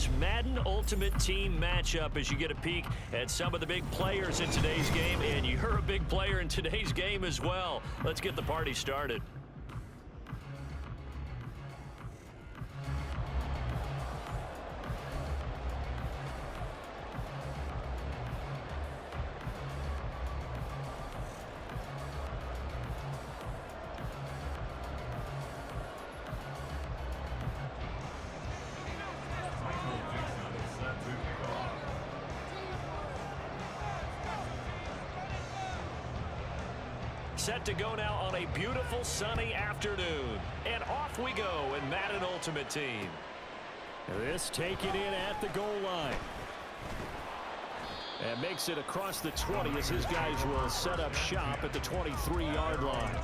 this Madden Ultimate Team matchup as you get a peek at some of the big players in today's game, and you're a big player in today's game as well. Let's get the party started. Set to go now on a beautiful sunny afternoon. And off we go in Madden Ultimate Team. This taken in at the goal line. And makes it across the 20 as his guys will set up shop at the 23-yard line.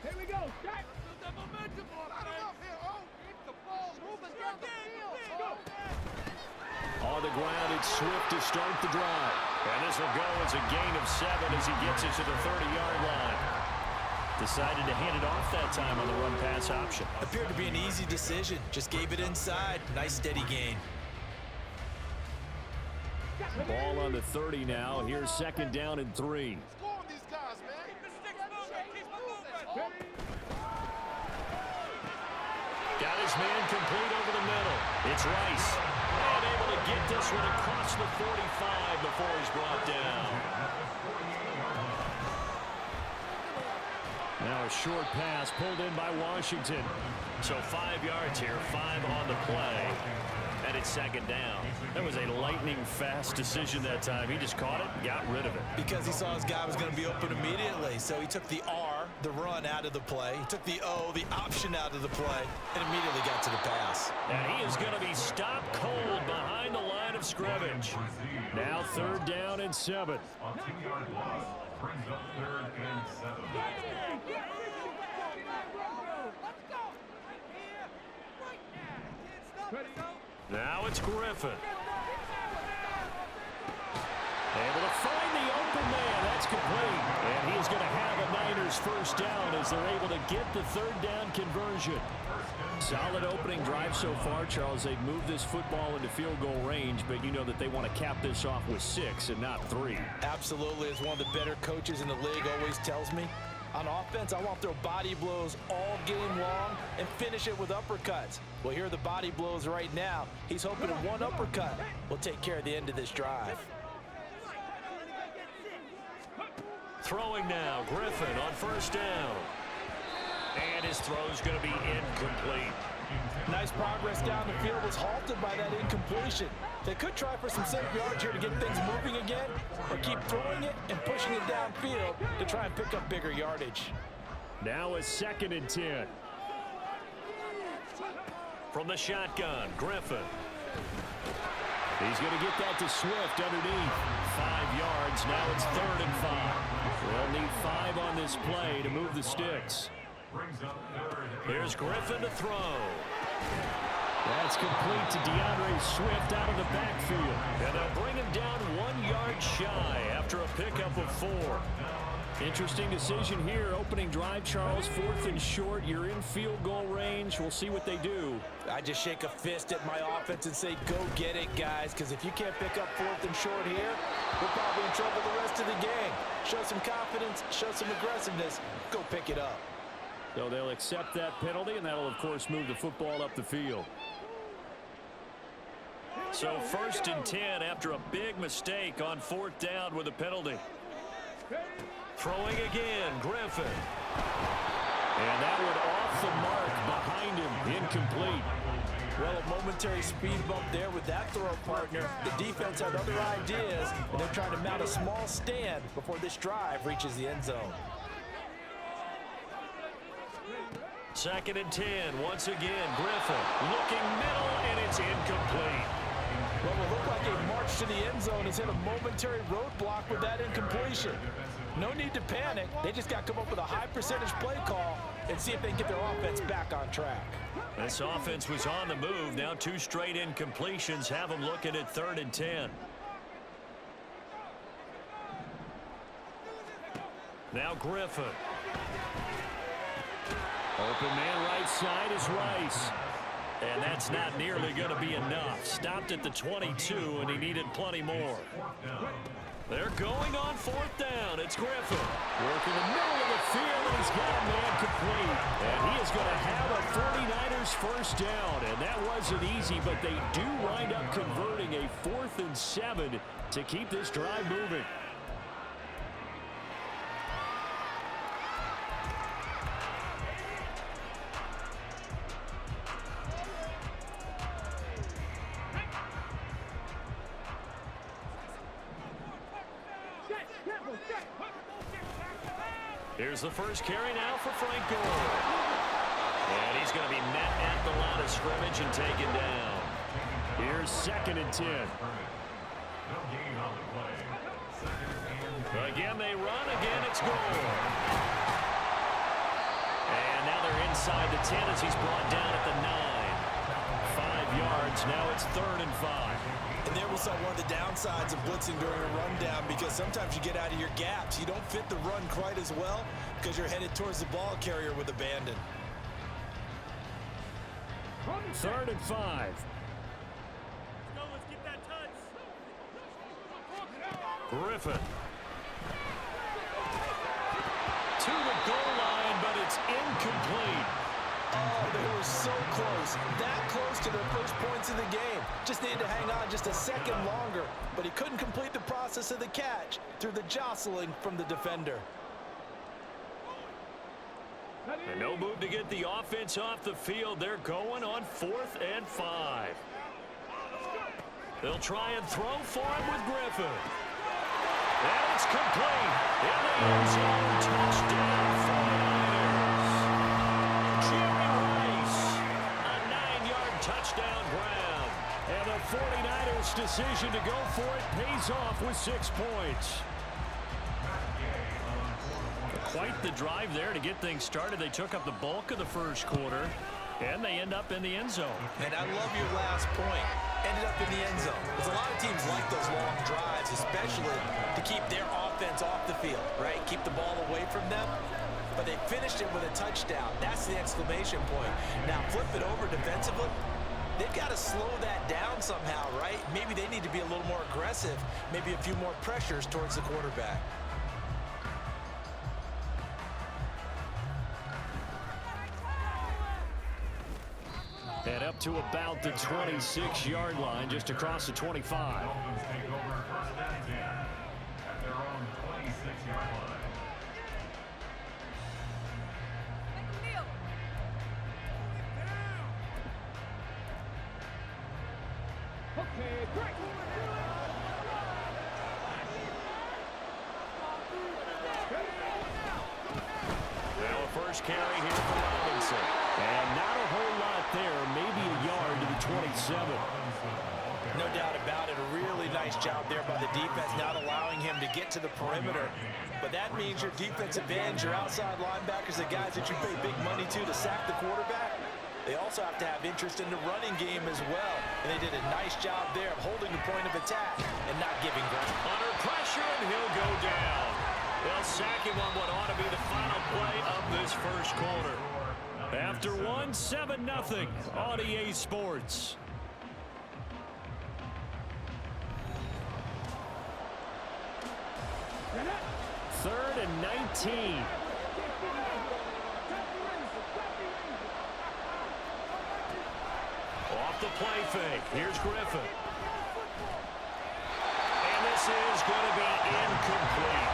Here we go, Jack. The momentum on here. Oh, keep the ball moving down the field. On the ground, it's Swift to start the drive. And this will go as a gain of 7 as he gets it to the 30-yard line. Decided to hand it off that time on the run-pass option. Appeared to be an easy decision. Just gave it inside. Nice steady gain. Ball on the 30 now. Here's second down and 3. Score on these guys, man. Got his man complete over the middle. It's Rice. And able to get this one across the 45 before he's brought down. Now a short pass pulled in by Washington. So 5 yards here, 5 on the play. And it's second down. That was a lightning-fast decision that time. He just caught it and got rid of it. Because he saw his guy was going to be open immediately. So he took the R, the run, out of the play. He took the O, the option, out of the play, and immediately got to the pass. And he is going to be stopped cold behind the line of scrimmage. Now third down and 7. A 2-yard loss brings up third and 7. Now it's Griffin. Able to find the open man. That's complete. And he's going to have a Niners first down as they're able to get the third down conversion. Solid opening drive so far, Charles. They've moved this football into field goal range, but you know that they want to cap this off with 6 and not 3. Absolutely. As one of the better coaches in the league always tells me, on offense, I want to throw body blows all game long and finish it with uppercuts. Well, here are the body blows right now. He's hoping that one uppercut will take care of the end of this drive. Throwing now, Griffin on first down. And his throw's going to be incomplete. Nice progress down the field was halted by that incompletion. They could try for some safe yards here to get things moving again, or keep throwing it and pushing it downfield to try and pick up bigger yardage. Now a second and 10. From the shotgun, Griffin. He's going to get that to Swift underneath. 5 yards. Now it's third and 5. They'll need 5 on this play to move the sticks. Here's Griffin to throw. That's complete to DeAndre Swift out of the backfield. And they'll bring him down 1 yard shy after a pickup of 4. Interesting decision here. Opening drive, Charles. 4th and short. You're in field goal range. We'll see what they do. I just shake a fist at my offense and say, go get it, guys, because if you can't pick up 4th and short here, we're probably in trouble the rest of the game. Show some confidence, show some aggressiveness, go pick it up. So they'll accept that penalty, and that'll, of course, move the football up the field. So 1st and 10 after a big mistake on 4th down with a penalty. Throwing again, Griffin. And that one off the mark behind him, incomplete. Well, a momentary speed bump there with that throw partner. The defense had other ideas, and they're trying to mount a small stand before this drive reaches the end zone. 2nd and 10, once again, Griffin looking middle, and it's incomplete. Well, it will look like a March approach to the end zone has hit a momentary roadblock with that incompletion. No need to panic. They just got to come up with a high percentage play call and see if they can get their offense back on track. This offense was on the move. Now 2 straight incompletions have them looking at 3rd and 10. Now Griffin. Open man right side is Rice. And that's not nearly going to be enough. Stopped at the 22, and he needed plenty more. They're going on 4th down. It's Griffin. Working the middle of the field, and he's got a man complete. And he is going to have a 49ers first down. And that wasn't easy, but they do wind up converting a 4th and 7 to keep this drive moving. Here's the first carry now for Franco. And he's going to be met at the line of scrimmage and taken down. Here's 2nd and 10. Again, they run. Again, it's goal. And now they're inside the 10 as he's brought down at the 9. 5 yards. Now it's 3rd and 5. And there we saw one of the downsides of blitzing during a rundown, because sometimes you get out of your gaps. You don't fit the run quite as well because you're headed towards the ball carrier with abandon. 3rd and 5. Let's get that touch. Griffin. To the goal line, but it's incomplete. Oh, they were so close. That close to their first points in the game. Just needed to hang on just a second longer, but he couldn't complete the process of the catch through the jostling from the defender. And no move to get the offense off the field. They're going on 4th and 5. They'll try and throw for him with Griffin. And it's complete. In the end zone, touchdown 49ers. Jerry Rice, a 9-yard touchdown grab. And the 49ers' decision to go for it pays off with 6 points. Quite the drive there to get things started. They took up the bulk of the first quarter, and they end up in the end zone. And I love your last point. Ended up in the end zone. Because a lot of teams like those long drives, especially to keep their offense off the field, right? Keep the ball away from them. But they finished it with a touchdown. That's the exclamation point. Now flip it over defensively. They've got to slow that down somehow, right? Maybe they need to be a little more aggressive. Maybe a few more pressures towards the quarterback. And up to about the 26-yard line, just across the 25. Dolphins take over 1st and 10 at their own 26-yard line. Okay, great. Now a first carry here for Robinson. And not a whole lot there, maybe a yard to the 27. No doubt about it. A really nice job there by the defense, not allowing him to get to the perimeter. But that means your defensive ends, your outside linebackers, the guys that you pay big money to sack the quarterback, they also have to have interest in the running game as well. And they did a nice job there of holding the point of attack and not giving ground. Under pressure, and he'll go down. They'll sack him on what ought to be the final play of this first quarter. After one, 7-0 on EA Sports. Third and 19. Off the play fake. Here's Griffin. And this is going to be incomplete.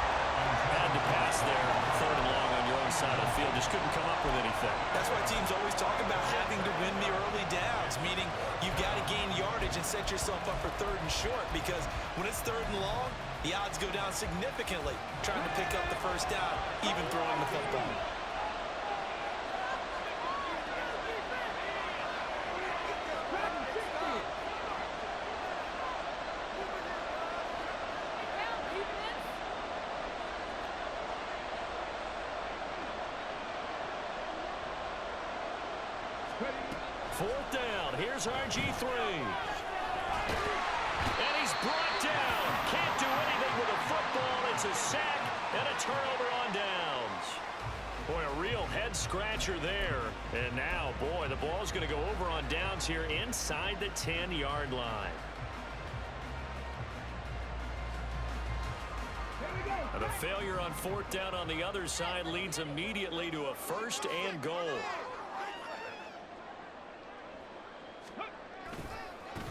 Had to pass there. 3rd and long on your own side of the field. Just couldn't come up with anything. That's why teams always talk about having to win the early downs, meaning you've got to gain yardage and set yourself up for 3rd and short, because when it's 3rd and long, the odds go down significantly trying to pick up the first down, even throwing the football. 4th down. Here's RG3. And he's brought down. Can't do anything with a football. It's a sack and a turnover on downs. Boy, a real head-scratcher there. And now, boy, the ball's going to go over on downs here inside the 10-yard line. And the failure on 4th down on the other side leads immediately to a 1st and goal.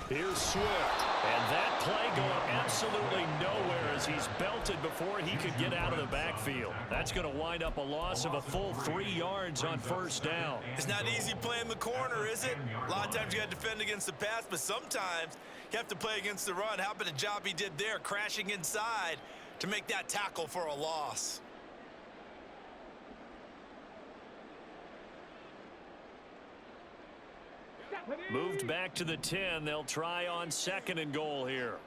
Here's Swift. And that play going absolutely nowhere as he's belted before he could get out of the backfield. That's going to wind up a loss of a full 3 yards on 1st down. It's not easy playing the corner, is it? A lot of times you got to defend against the pass, but sometimes you have to play against the run. How about the job he did there, crashing inside to make that tackle for a loss? Moved back to the 10. They'll try on 2nd and goal here.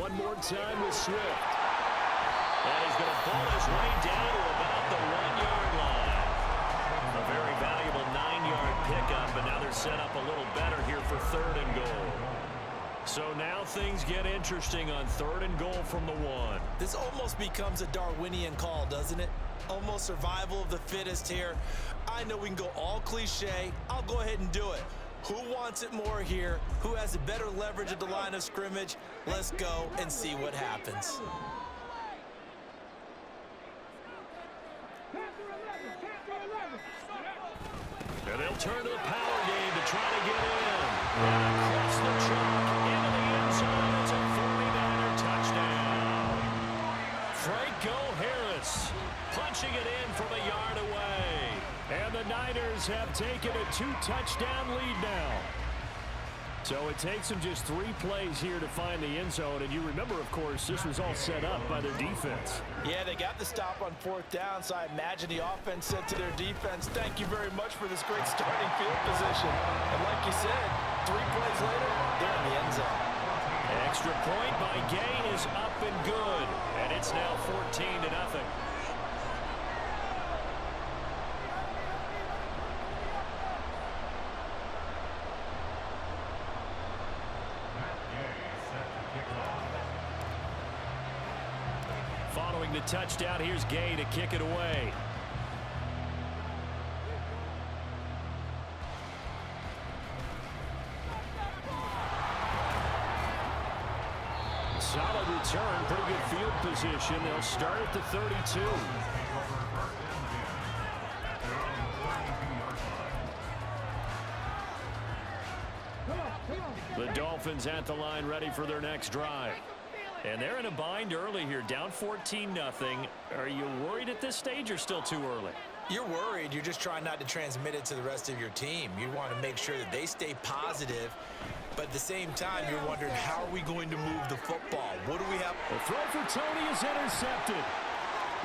One more time with Swift. And he's going to pull his way down to about the 1-yard line. A very valuable 9-yard pickup, and now they're set up a little better here for 3rd and goal. So now things get interesting on 3rd and goal from the 1. This almost becomes a Darwinian call, doesn't it? Almost survival of the fittest here. I know we can go all cliche. I'll go ahead and do it. Who wants it more here? Who has a better leverage at the line of scrimmage? Let's go and see what happens. And they'll turn to the power game to try to get in. And across the chalk into the end zone. It's a 49er touchdown. Franco Harris punching it in from a yard away. And the Niners have taken a 2-touchdown lead now. So it takes them just 3 plays here to find the end zone. And you remember, of course, this was all set up by their defense. Yeah, they got the stop on 4th down, so I imagine the offense said to their defense, thank you very much for this great starting field position. And like you said, 3 plays later, they're in the end zone. Extra point by Gain is up and good. And it's now 14-0. Following the touchdown, here's Gay to kick it away. Solid return, pretty good field position. They'll start at the 32. The Dolphins at the line, ready for their next drive. And they're in a bind early here, down 14-0. Are you worried at this stage or still too early? You're worried. You're just trying not to transmit it to the rest of your team. You want to make sure that they stay positive. But at the same time, you're wondering, how are we going to move the football? What do we have? The throw for Tony is intercepted.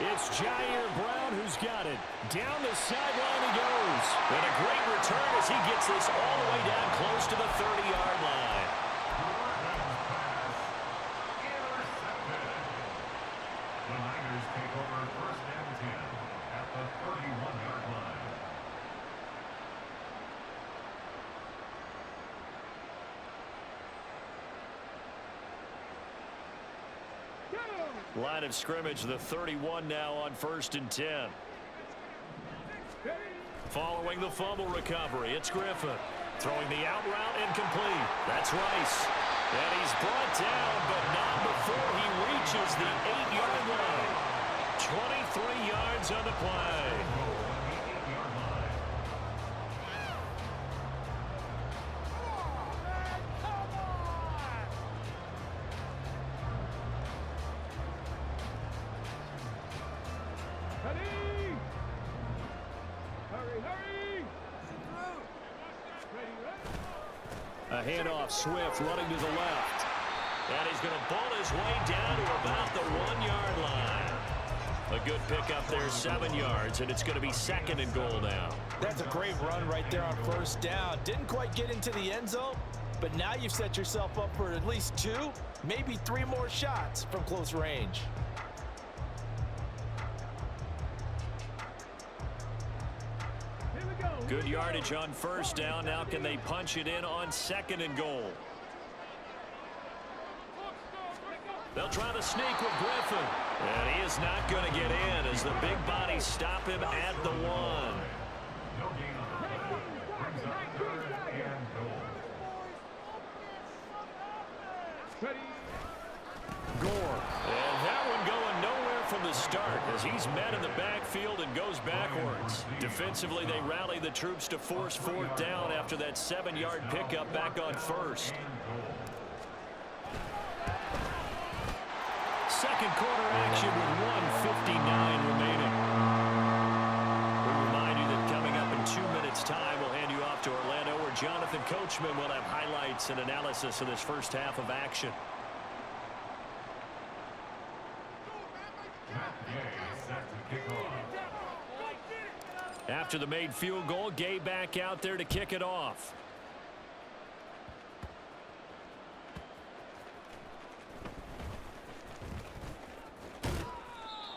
It's Jair Brown who's got it. Down the sideline he goes. And a great return as he gets this all the way down close to the 30-yard line. The Niners take over 1st and 10 at the 31-yard line. Line of scrimmage, the 31 now on 1st and 10. Following the fumble recovery, it's Griffin. Throwing the out route incomplete. That's Rice. And he's brought down, but not before he reaches the 8-yard line. 23 yards on the play. A handoff, Swift running to the left. And he's going to ball his way down to about the 1-yard line. A good pickup there, 7 yards, and it's going to be 2nd and goal now. That's a great run right there on 1st down. Didn't quite get into the end zone, but now you've set yourself up for at least 2, maybe 3 more shots from close range. Here we go. Good yardage on first down. Now can they punch it in on 2nd and goal? They'll try to sneak with Griffin. And he is not going to get in as the big bodies stop him at the 1. No gain on the play. Brings up 3rd and goal. Gore. And that one going nowhere from the start as he's met in the backfield and goes backwards. Defensively, they rally the troops to force 4th down after that 7-yard pickup back on 1st. Second quarter action with 1:59 remaining. We remind you that coming up in 2 minutes' time, we'll hand you off to Orlando, where Jonathan Coachman will have highlights and analysis of this first half of action. After the made field goal, Gay back out there to kick it off.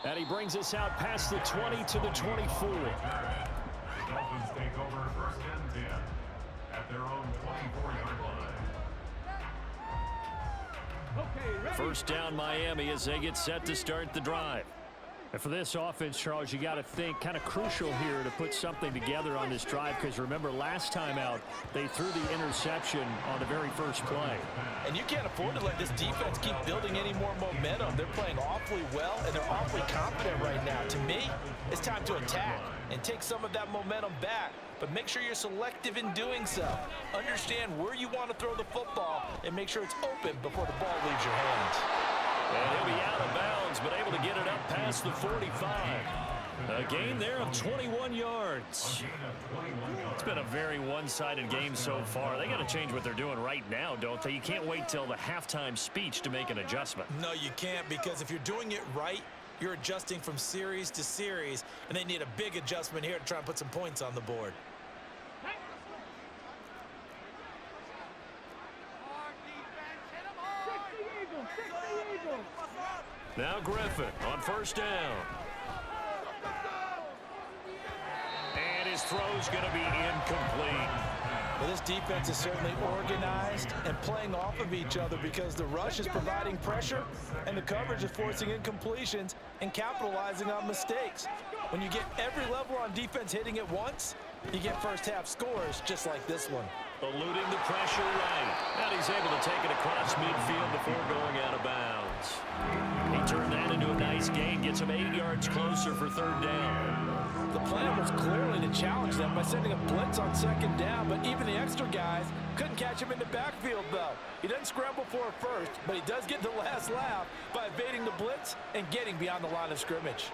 And he brings us out past the 20 to the 24. The Dolphins take over 1st and 10 at their own 24-yard line. First down Miami as they get set to start the drive. And for this offense, Charles, you got to think kind of crucial here to put something together on this drive, because remember last time out they threw the interception on the very first play. And you can't afford to let this defense keep building any more momentum. They're playing awfully well, and they're awfully confident right now. To me, it's time to attack and take some of that momentum back. But make sure you're selective in doing so. Understand where you want to throw the football and make sure it's open before the ball leaves your hands. And he'll be out of bounds, but able to get it up past the 45. A gain there of 21 yards. It's been a very one-sided game so far. They got to change what they're doing right now, don't they? You can't wait till the halftime speech to make an adjustment. No, you can't, because if you're doing it right, you're adjusting from series to series, and they need a big adjustment here to try and put some points on the board. Now Griffin on first down. And his throw's going to be incomplete. Well, this defense is certainly organized and playing off of each other, because the rush is providing pressure and the coverage is forcing incompletions and capitalizing on mistakes. When you get every level on defense hitting at once, you get first half scores just like this one. Eluding the pressure right. And he's able to take it across midfield before going out of bounds. He turned that into a nice gain, gets him 8 yards closer for 3rd down. The plan was clearly to challenge them by sending a blitz on 2nd down, but even the extra guys couldn't catch him in the backfield, though. He doesn't scramble for it first, but he does get the last laugh by evading the blitz and getting beyond the line of scrimmage.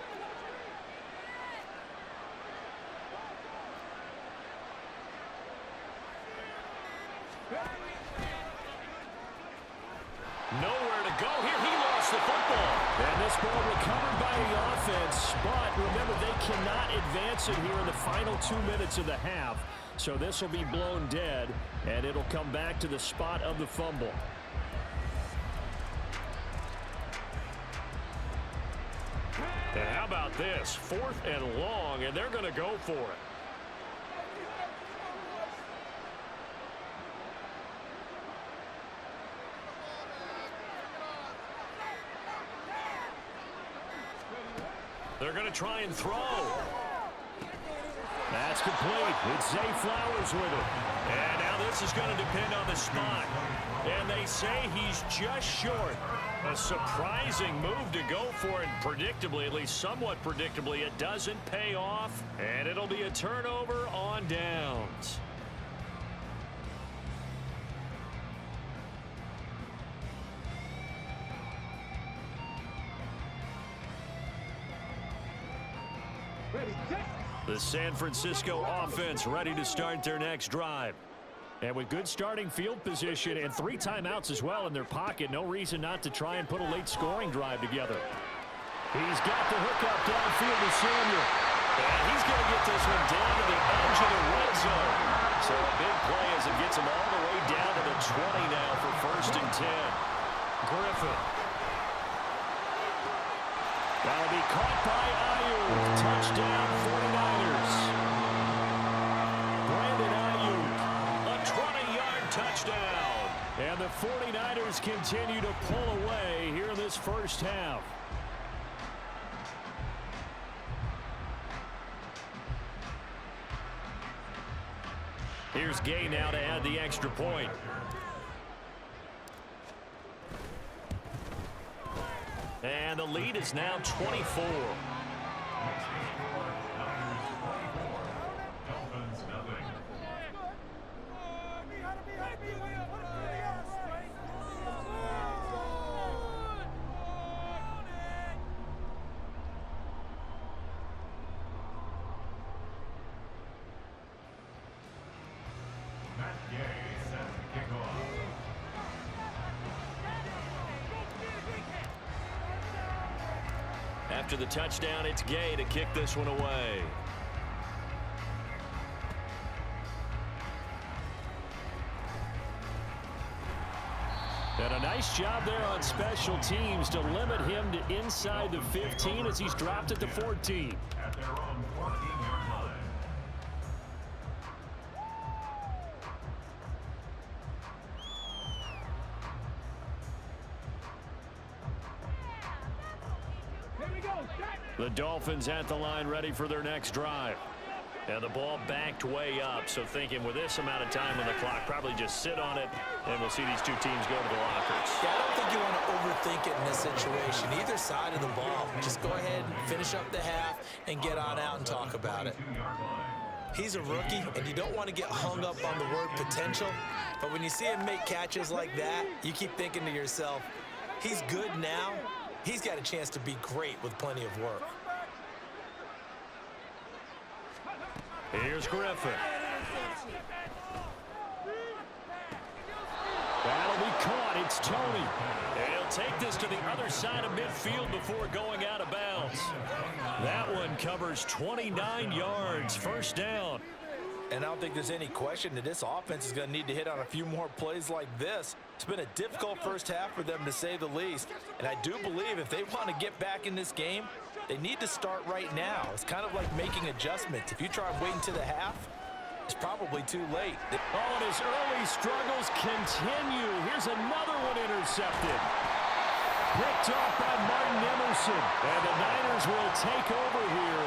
Nowhere to go here. He lost the football. And this ball recovered by the offense. But remember, they cannot advance it here in the final 2 minutes of the half. So this will be blown dead, and it'll come back to the spot of the fumble. And how about this? 4th and long, and they're going to go for it. They're going to try and throw. That's complete. It's Zay Flowers with it. And now this is going to depend on the spot. And they say he's just short. A surprising move to go for it. Predictably, at least somewhat predictably, it doesn't pay off. And it'll be a turnover on downs. The San Francisco offense ready to start their next drive. And with good starting field position and 3 timeouts as well in their pocket, no reason not to try and put a late scoring drive together. He's got the hookup downfield to Samuel. And he's going to get this one down to the edge of the red zone. So a big play as it gets him all the way down to the 20 now for 1st and 10. Griffin. That'll be caught by Ayuk. Touchdown 49ers. touchdown. And the 49ers continue to pull away here in this first half. Here's Gay now to add the extra point. And the lead is now 24. After the touchdown, it's Gay to kick this one away. And a nice job there on special teams to limit him to inside the 15 as he's dropped at the 14. At their own 14-yard line. The Dolphins at the line ready for their next drive. And the ball backed way up, so thinking with this amount of time on the clock, probably just sit on it, and we'll see these two teams go to the lockers. Yeah, I don't think you want to overthink it in this situation. Either side of the ball, just go ahead and finish up the half and get on out and talk about it. He's a rookie, and you don't want to get hung up on the word potential, but when you see him make catches like that, you keep thinking to yourself, he's good now. He's got a chance to be great with plenty of work. Here's Griffin. That'll be caught. It's Tony. And he'll take this to the other side of midfield before going out of bounds. That one covers 29 yards. First down. And I don't think there's any question that this offense is going to need to hit on a few more plays like this. It's been a difficult first half for them, to say the least. And I do believe if they want to get back in this game, they need to start right now. It's kind of like making adjustments. If you try waiting to the half, it's probably too late. Oh, and his early struggles continue. Here's another one intercepted. Picked off by Martin Emerson. And the Niners will take over here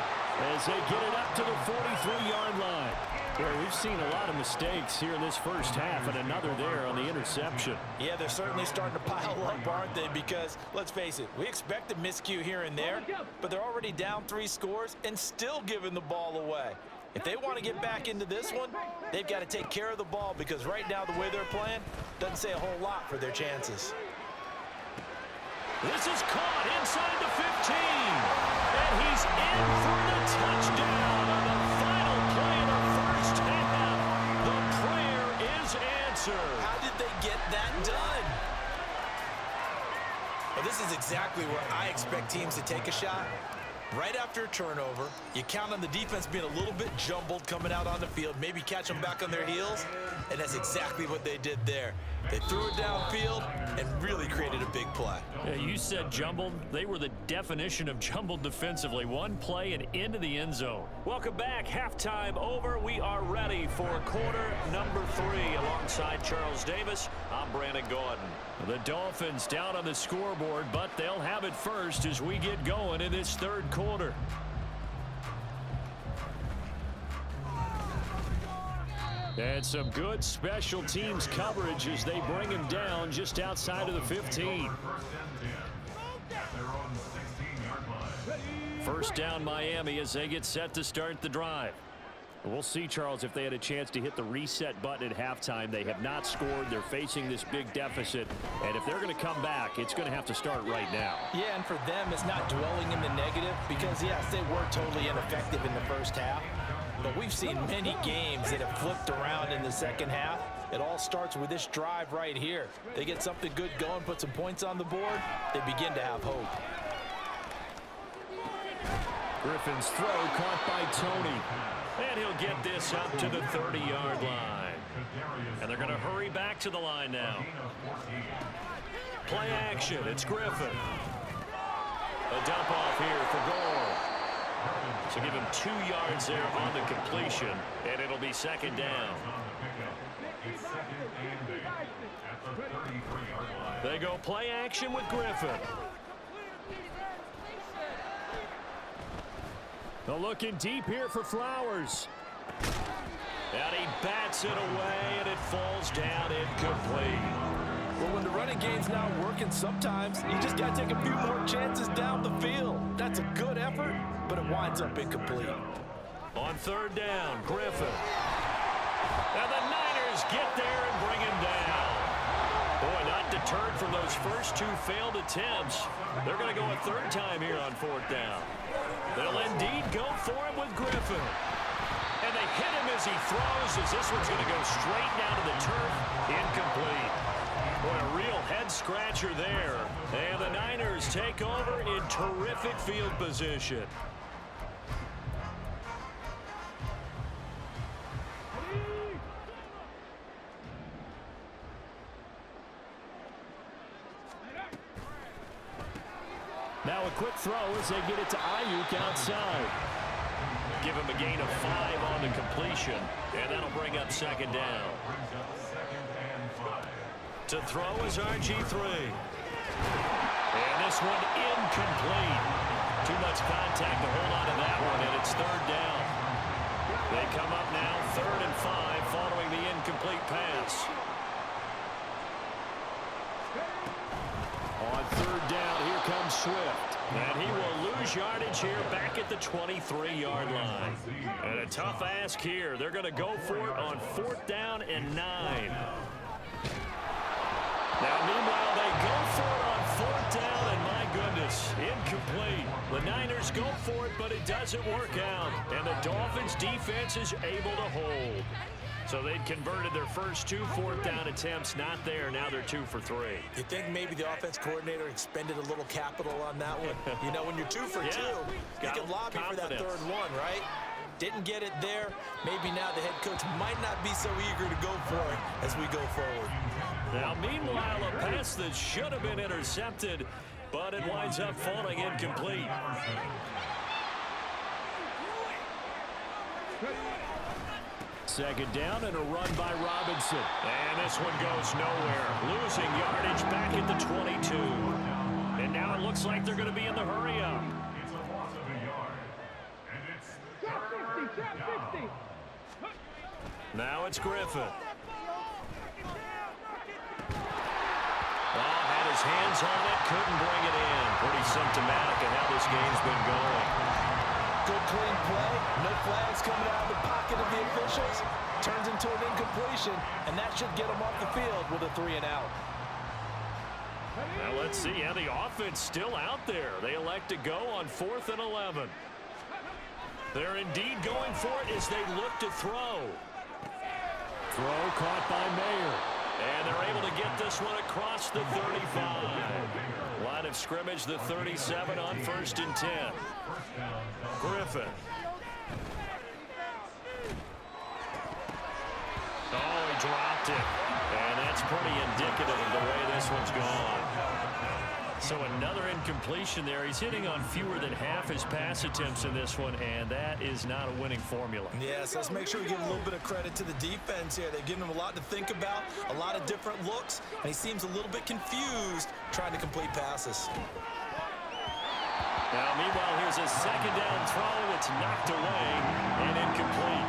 as they get it up to the 43-yard line. Well, we've seen a lot of mistakes here in this first half, and another there on the interception. Yeah, they're certainly starting to pile up, aren't they? Because, let's face it, we expect a miscue here and there, but they're already down 3 scores and still giving the ball away. If they want to get back into this one, they've got to take care of the ball, because right now the way they're playing doesn't say a whole lot for their chances. This is caught inside the 15. And he's in for the touchdown on the final play of the first half. The prayer is answered. How did they get that done? Well, this is exactly where I expect teams to take a shot. Right after a turnover, you count on the defense being a little bit jumbled coming out on the field, maybe catch them back on their heels, and that's exactly what they did there. They threw it downfield and really created a big play. Yeah, you said jumbled. They were the definition of jumbled defensively. One play and into the end zone. Welcome back. Halftime over. We are ready for quarter number 3. Alongside Charles Davis, I'm Brandon Gordon. The Dolphins down on the scoreboard, but they'll have it first as we get going in this third quarter. And some good special teams coverage as they bring him down just outside of the 15. First down Miami as they get set to start the drive. We'll see, Charles, if they had a chance to hit the reset button at halftime. They have not scored. They're facing this big deficit. And if they're going to come back, it's going to have to start right now. Yeah, and for them, it's not dwelling in the negative because, yes, they were totally ineffective in the first half. But we've seen many games that have flipped around in the second half. It all starts with this drive right here. They get something good going, put some points on the board, they begin to have hope. Griffin's throw caught by Tony. And he'll get this up to the 30-yard line. And they're going to hurry back to the line now. Play action. It's Griffin. A dump off here for goal. So give him 2 yards there on the completion, and it'll be second down. second and 8 at the 33-yard line. They go play action with Griffin. They're looking deep here for Flowers. And he bats it away, and it falls down incomplete. Well, when the running game's not working, sometimes you just got to take a few more chances down the field. That's a good effort, but it winds up incomplete. On third down, Griffin. And the Niners get there and bring him down. Boy, not deterred from those first two failed attempts. They're going to go a third time here on fourth down. They'll indeed go for him with Griffin. And they hit him as he throws, as this one's going to go straight down to the turf. Incomplete. Boy, a real head-scratcher there. And the Niners take over in terrific field position. Now a quick throw as they get it to Ayuk outside. Give him a gain of 5 on the completion, and that'll bring up second down. To throw is RG3. And this one incomplete. Too much contact to hold on to that one, and it's third down. They come up now 3rd and 5 following the incomplete pass. On third down, here comes Swift. And he will lose yardage here back at the 23-yard line. And a tough ask here. They're going to go for it on 4th down and 9. Now, meanwhile, they go for it on 4th down, and my goodness, incomplete. The Niners go for it, but it doesn't work out. And the Dolphins' defense is able to hold. So they'd converted their first 2 4th down attempts. Not there. Now they're 2 for 3. You think maybe the offense coordinator expended a little capital on that one? You know, when you're 2 for 2, you can lobby for that third one, right? Didn't get it there. Maybe now the head coach might not be so eager to go for it as we go forward. Now, meanwhile, a pass that should have been intercepted, but it winds up falling incomplete. Second down and a run by Robinson. And this one goes nowhere. Losing yardage back at the 22. And now it looks like they're going to be in the hurry-up. It's a loss of a yard. And it's third down. Now it's Griffin. Had his hands on it, couldn't bring it in. Pretty symptomatic of how this game's been going. Good clean play. No flags coming out of the pocket of the officials. Turns into an incompletion, and that should get them off the field with a 3 and out. Now let's see. Yeah, the offense still out there. They elect to go on 4th and 11. They're indeed going for it as they look to throw. Throw caught by Mayer. And they're able to get this one across the 35. Line of scrimmage, the 37 on 1st and 10. Griffin. Oh, he dropped it. And that's pretty indicative of the way this one's gone. So another incompletion there. He's hitting on fewer than half his pass attempts in this one, and that is not a winning formula. Yes, let's make sure we give a little bit of credit to the defense here. They've given him a lot to think about, a lot of different looks, and he seems a little bit confused trying to complete passes. Now, meanwhile, here's a second down throw. It's knocked away and incomplete.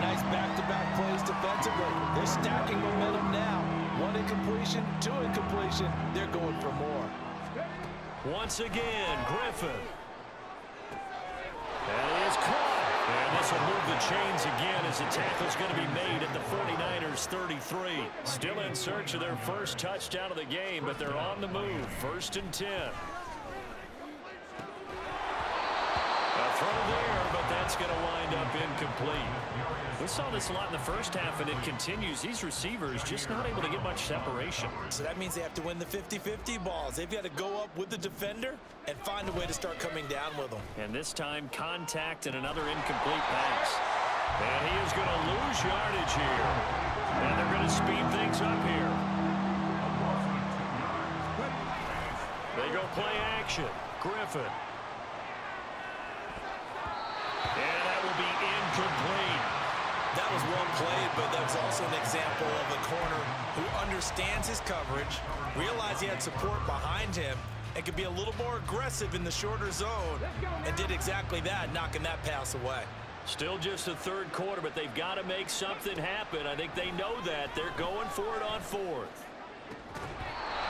Nice back-to-back plays defensively. They're stacking momentum now. 1 incompletion, 2 incompletion. They're going for more. Once again, Griffin. And he is caught. And this will move the chains again as the tackle's going to be made at the 49ers 33. Still in search of their first touchdown of the game, but they're on the move. 1st and 10. A throw there, but that's going to wind up incomplete. We saw this a lot in the first half, and it continues. These receivers just not able to get much separation. So that means they have to win the 50-50 balls. They've got to go up with the defender and find a way to start coming down with them. And this time, contact and another incomplete pass. And he is going to lose yardage here. And they're going to speed things up here. They go play action. Griffin. And that will be incomplete. That that was well played, but that was also an example of a corner who understands his coverage, realized he had support behind him, and could be a little more aggressive in the shorter zone, and did exactly that, knocking that pass away. Still just the third quarter, but they've got to make something happen. I think they know that. They're going for it on fourth.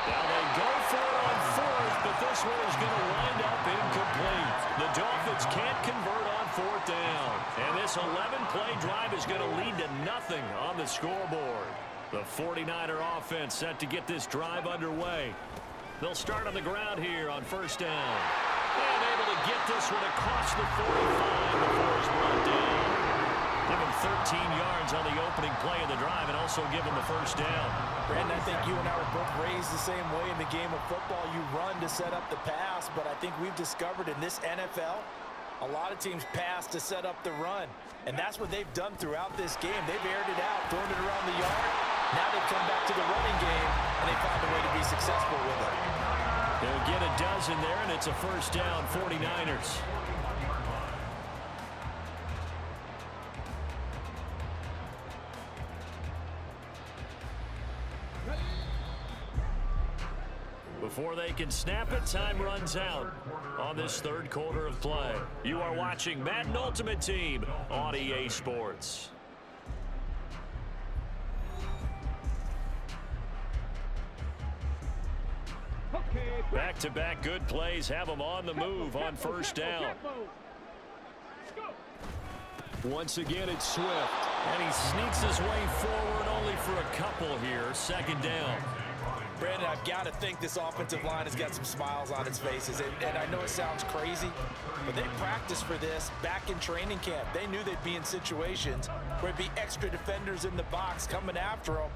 Now they go for it on fourth, but this one is going to wind up incomplete. The Dolphins can't convert on fourth down. And this 11-play drive is going to lead to nothing on the scoreboard. The 49er offense set to get this drive underway. They'll start on the ground here on first down. And able to get this one across the 45 before it's brought down. Give him 13 yards on the opening play of the drive and also give him the first down. Brandon, I think you and I were both raised the same way in the game of football. You run to set up the pass, but I think we've discovered in this NFL, a lot of teams pass to set up the run. And that's what they've done throughout this game. They've aired it out, thrown it around the yard. Now they've come back to the running game, and they found a way to be successful with it. They'll get a dozen there, and it's a first down, 49ers. Before they can snap it, time runs out on this third quarter of play. You are watching Madden Ultimate Team on EA Sports. Back-to-back good plays have them on the move on first down. Once again, it's Swift. And he sneaks his way forward only for a couple here. Second down. Brandon, I've got to think this offensive line has got some smiles on its faces. And I know it sounds crazy, but they practiced for this back in training camp. They knew they'd be in situations where it'd be extra defenders in the box coming after them,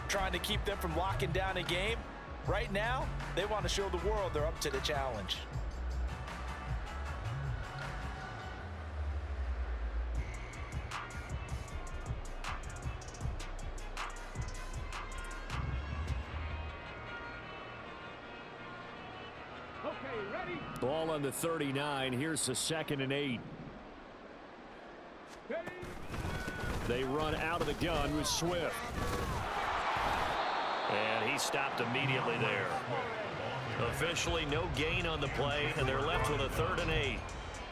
trying to keep them from locking down a game. Right now, they want to show the world they're up to the challenge. Ball on the 39. Here's the 2nd and 8. They run out of the gun with Swift. And he stopped immediately there. Officially no gain on the play, and they're left with a 3rd and 8.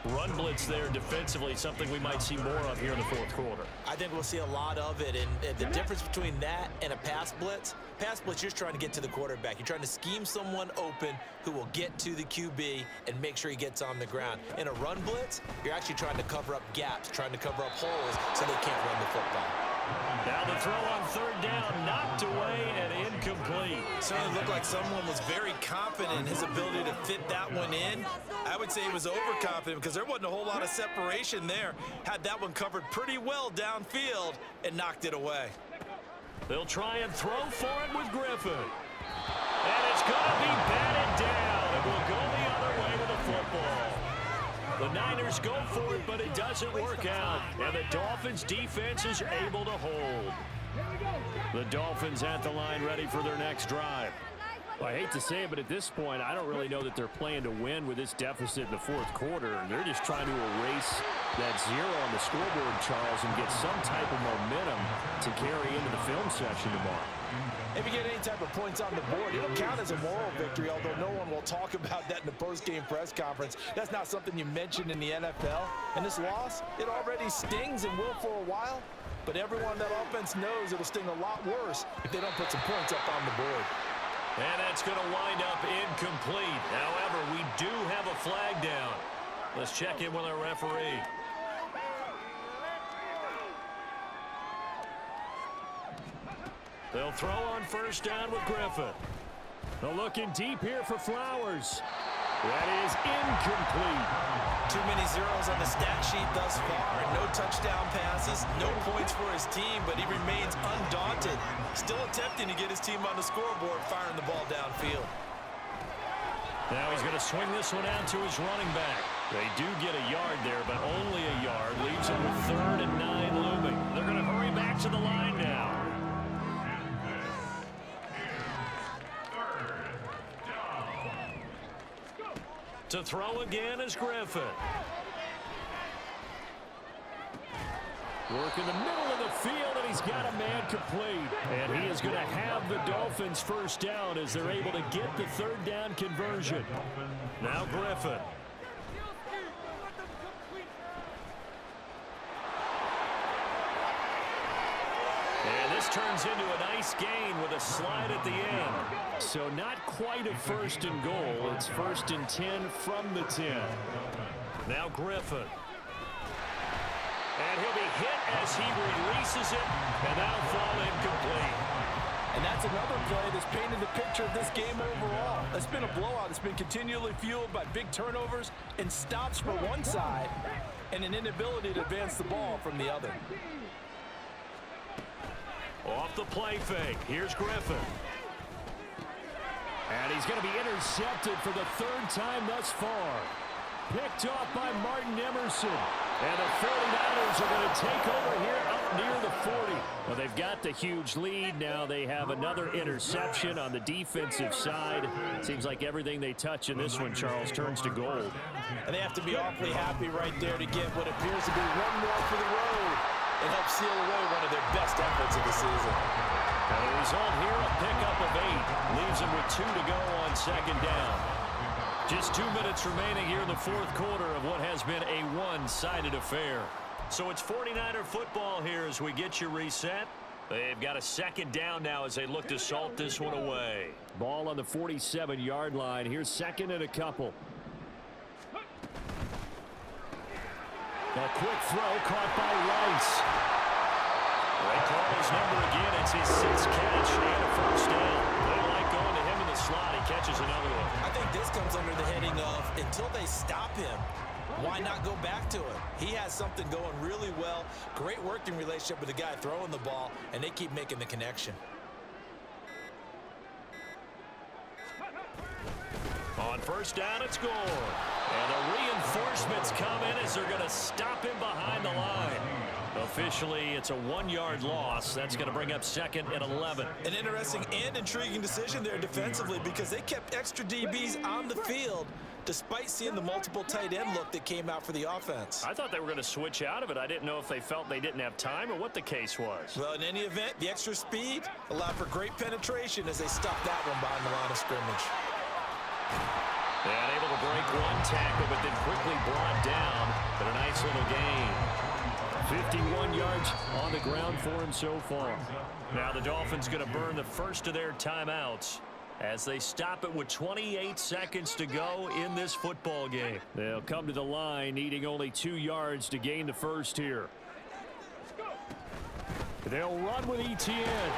Run blitz there defensively, something we might see more of here in the fourth quarter. I think we'll see a lot of it, and the difference between that and a pass blitz, you're just trying to get to the quarterback. You're trying to scheme someone open who will get to the QB and make sure he gets on the ground. In a run blitz, you're actually trying to cover up gaps, trying to cover up holes so they can't run the football. Now the throw on 3rd down, knocked away and incomplete. Certainly looked like someone was very confident in his ability to fit that one in. I would say he was overconfident because there wasn't a whole lot of separation there. Had that one covered pretty well downfield and knocked it away. They'll try and throw for it with Griffin. And it's going to be batted down. It will go the other way with the football. The Niners go for it, but it doesn't work out. And the Dolphins' defense is able to hold. The Dolphins at the line ready for their next drive. Well, I hate to say it, but at this point, I don't really know that they're playing to win with this deficit in the fourth quarter. They're just trying to erase that 0 on the scoreboard, Charles, and get some type of momentum to carry into the film session tomorrow. If you get any type of points on the board, it'll count as a moral victory, although no one will talk about that in the post-game press conference. That's not something you mentioned in the NFL. And this loss, it already stings and will for a while, but everyone that offense knows it'll sting a lot worse if they don't put some points up on the board. And that's going to wind up incomplete. However, we do have a flag down. Let's check in with our referee. They'll throw on first down with Griffin. They're looking deep here for Flowers. That is incomplete. Too many zeros on the stat sheet thus far. No touchdown passes, no points for his team, but he remains undaunted. Still attempting to get his team on the scoreboard, firing the ball downfield. Now he's going to swing this one out to his running back. They do get a yard there, but only a yard. Leaves him with 3rd and 9 looming. They're going to hurry back to the line now. To throw again is Griffin. Work in the middle of the field, and he's got a man complete. And he is going to have the Dolphins first down as they're able to get the third down conversion. Now Griffin. And this turns into a nice gain with a slide at the end. So not quite a first and goal. It's 1st and 10 from the 10. Now Griffin. And he'll be hit as he releases it, and that'll fall incomplete. And that's another play that's painted the picture of this game overall. It's been a blowout. It's been continually fueled by big turnovers and stops for one side and an inability to advance the ball from the other. Off the play fake. Here's Griffin. And he's going to be intercepted for the 3rd time thus far. Picked off by Martin Emerson. And the 49ers are going to take over here up near the 40. Well, they've got the huge lead. Now they have another interception on the defensive side. Seems like everything they touch in this one, Charles, turns to gold. And they have to be awfully happy right there to get what appears to be one more for the road. It helps seal away one of their best efforts of the season. And the result here, a pickup of 8. Leaves them with 2 to go on 2nd down. Just 2 minutes remaining here in the 4th quarter of what has been a one-sided affair. So it's 49er football here as we get you reset. They've got a 2nd down now as they look to salt this one away. Ball on the 47-yard line. Here's 2nd and a couple. A quick throw caught by Rice. They call his number again. It's his 6th catch and a 1st down. They like going to him in the slot. He catches another one. I think this comes under the heading of until they stop him, why not go back to him? He has something going really well. Great working relationship with the guy throwing the ball, and they keep making the connection. On 1st down, it's Gore. And the reinforcements come in as they're going to stop him behind the line. Officially, it's a 1-yard loss. That's going to bring up 2nd and 11. An interesting and intriguing decision there defensively because they kept extra DBs on the field despite seeing the multiple tight end look that came out for the offense. I thought they were going to switch out of it. I didn't know if they felt they didn't have time or what the case was. Well, in any event, the extra speed allowed for great penetration as they stopped that one behind the line of scrimmage. And able to break one tackle, but then quickly brought down. But a nice little gain. 51 yards on the ground for him so far. Now the Dolphins going to burn the first of their timeouts as they stop it with 28 seconds to go in this football game. They'll come to the line needing only 2 yards to gain the first here. They'll run with Etienne.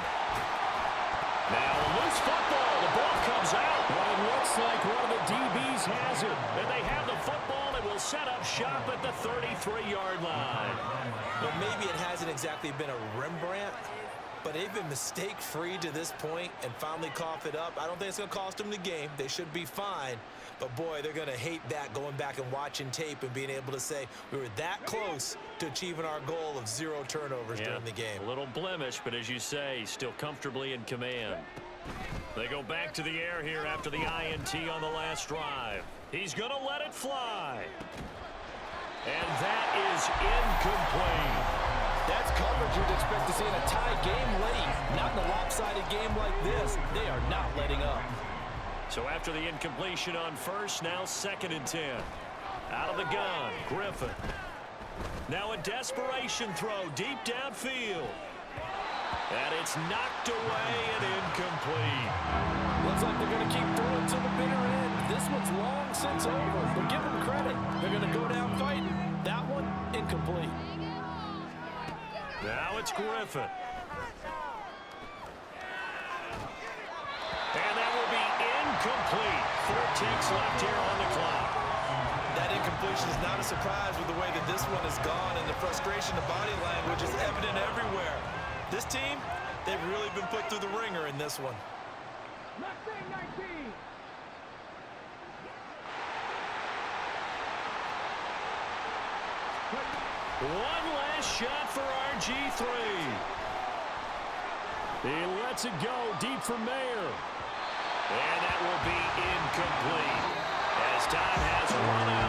Now a loose football. The ball comes out. But it looks like one of the DBs has it. And they have the football and will set up shop at the 33-yard line. Well, maybe it hasn't exactly been a Rembrandt, but they've been mistake-free to this point and finally cough it up. I don't think it's going to cost them the game. They should be fine. But, boy, they're going to hate that going back and watching tape and being able to say we were that close to achieving our goal of 0 turnovers during the game. A little blemish, but as you say, still comfortably in command. They go back to the air here after the INT on the last drive. He's going to let it fly. And that is incomplete. That's coverage you'd expect to see in a tie game late. Not in a lopsided game like this. They are not letting up. So after the incompletion on 1st, now 2nd and 10. Out of the gun, Griffin. Now a desperation throw deep downfield. And it's knocked away and incomplete. Looks like they're going to keep throwing to the bitter end. This one's long since over. But give them credit. They're going to go down fighting. That one, incomplete. Now it's Griffin. And that will be incomplete. 4 ticks left here on the clock. That incompletion is not a surprise with the way that this one has gone, and the frustration of body language is evident everywhere. This team, they've really been put through the ringer in this one. One last shot for RG3. He lets it go deep for Mayer. And that will be incomplete as time has run out.